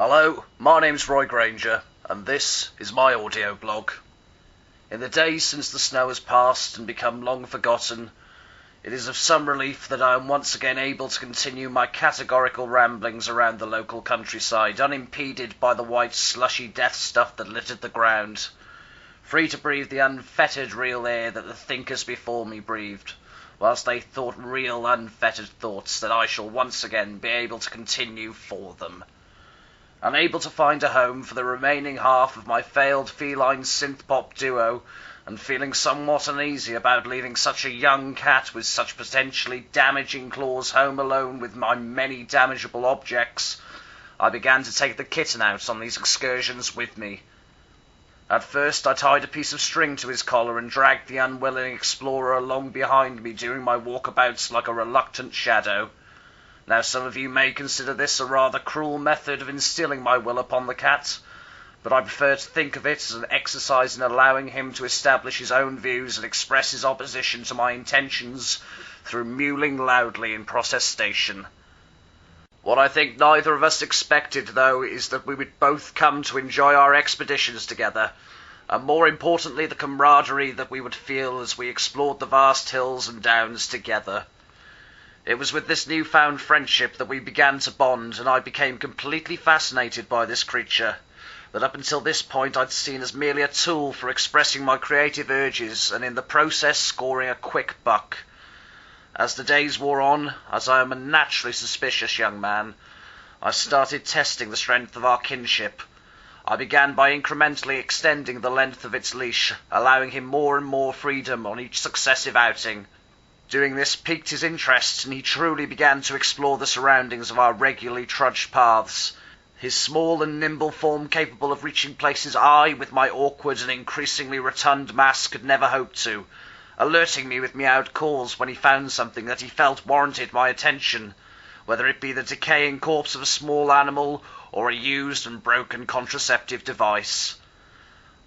Hello, my name's Roy Granger, and this is my audio blog. In the days since the snow has passed and become long forgotten, it is of some relief that I am once again able to continue my categorical ramblings around the local countryside, unimpeded by the white slushy death stuff that littered the ground, free to breathe the unfettered real air that the thinkers before me breathed, whilst they thought real unfettered thoughts that I shall once again be able to continue for them. Unable to find a home for the remaining half of my failed feline synth-pop duo, and feeling somewhat uneasy about leaving such a young cat with such potentially damaging claws home alone with my many damageable objects, I began to take the kitten out on these excursions with me. At first I tied a piece of string to his collar and dragged the unwilling explorer along behind me during my walkabouts like a reluctant shadow. Now some of you may consider this a rather cruel method of instilling my will upon the cat, but I prefer to think of it as an exercise in allowing him to establish his own views and express his opposition to my intentions through mewling loudly in protestation. What I think neither of us expected, though, is that we would both come to enjoy our expeditions together, and more importantly the camaraderie that we would feel as we explored the vast hills and downs together. It was with this newfound friendship that we began to bond, and I became completely fascinated by this creature, that up until this point I'd seen as merely a tool for expressing my creative urges, and in the process scoring a quick buck. As the days wore on, as I am a naturally suspicious young man, I started testing the strength of our kinship. I began by incrementally extending the length of its leash, allowing him more and more freedom on each successive outing. Doing this piqued his interest, and he truly began to explore the surroundings of our regularly trudged paths, his small and nimble form capable of reaching places I, with my awkward and increasingly rotund mass, could never hope to, alerting me with meowed calls when he found something that he felt warranted my attention, whether it be the decaying corpse of a small animal or a used and broken contraceptive device.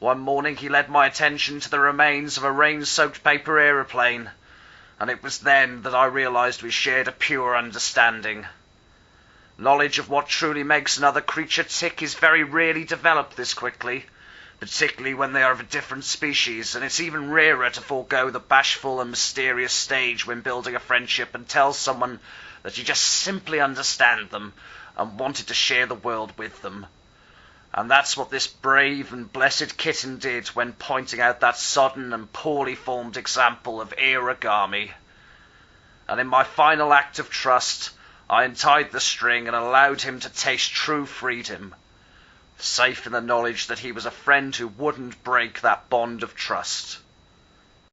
One morning he led my attention to the remains of a rain-soaked paper aeroplane, and it was then that I realized we shared a pure understanding. Knowledge of what truly makes another creature tick is very rarely developed this quickly, particularly when they are of a different species, and it's even rarer to forego the bashful and mysterious stage when building a friendship and tell someone that you just simply understand them and wanted to share the world with them. And that's what this brave and blessed kitten did when pointing out that sodden and poorly formed example of origami. And in my final act of trust, I untied the string and allowed him to taste true freedom, safe in the knowledge that he was a friend who wouldn't break that bond of trust.